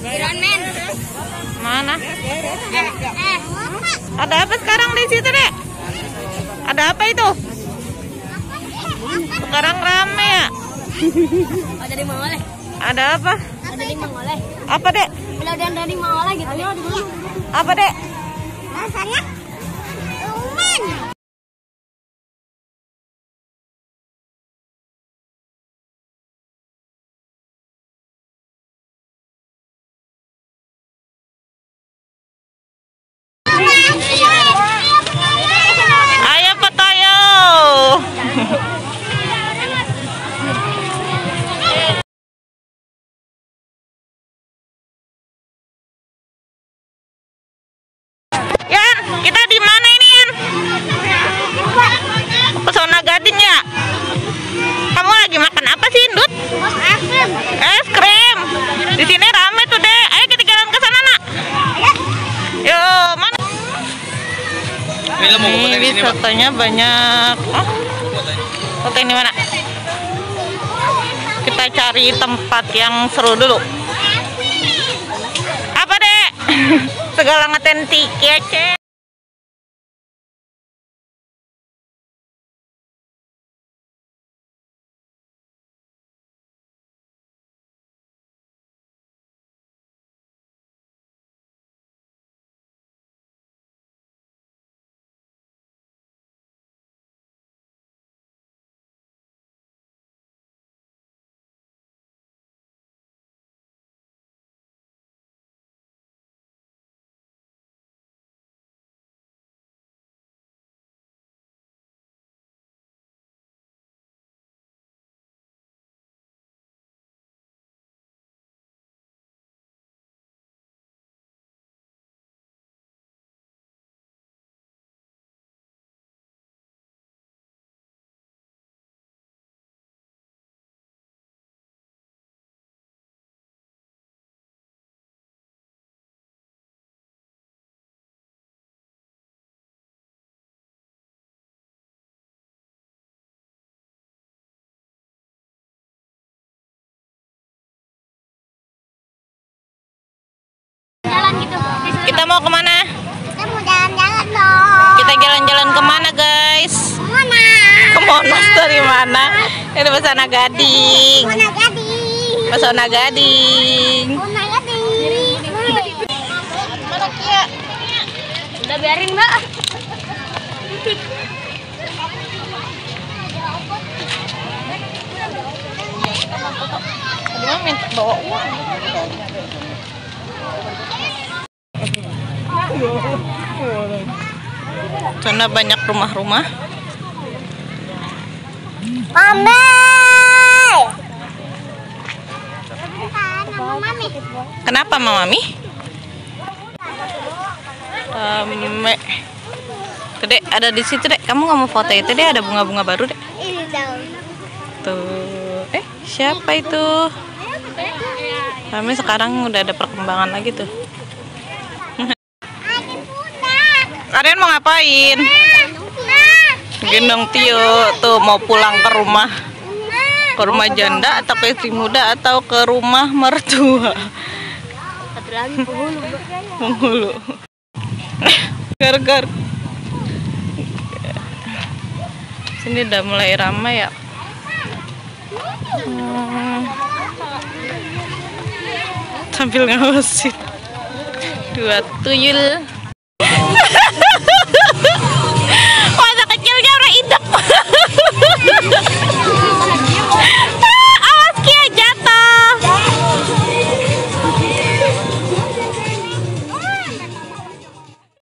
Iron Man. Mana? Ada apa sekarang di situ, Dek? Ada apa itu? Sekarang rame ya? Ada di Mangoleh. Ada apa? Ada di Mangoleh. Apa, Dek? Pelaudan dari Mangoleh gitu. Ayo, Apa, Dek? rasanya lumayan. Ayo Petoyo. Yan, kita di mana ini, Yan? Pesona Gading ya? Kamu lagi makan apa sih, Indut? Es krim. Di sini rame tuh, Dek. Ayo kita jalan ke sana, Nak. Yuk, mana? Ini wisatanya banyak. Oh, foto ini mana? Kita cari tempat yang seru dulu. Apa, Dek? Segala ngeten tiket, Cek. Jalan gitu. Kita mau kemana? Kita mau jalan-jalan dong. Kita jalan-jalan kemana, guys? Mana? Ke Monas dari mana? Ini Pesona Gading. Mana Gading? Pesona Gading. Mana Gading? Mana Kia? Udah biarin, Mbak. Tadi mah minta bawa uang. Sana banyak rumah-rumah. Mami. Mami. Kenapa, Mami? Dek, ada di situ, Dek. Kamu nggak mau foto itu, Dek? Ada bunga-bunga baru, Dek. Ini dong. Tuh. Siapa itu? Kami sekarang udah ada perkembangan lagi tuh. Kalian mau ngapain? Gendong Tio tuh mau pulang ke rumah janda atau ke istri muda atau ke rumah mertua. Satu lagi penghulu. Penghulu. Gar. Sini udah mulai ramai ya. Sambil ngawasin 2 tuyul.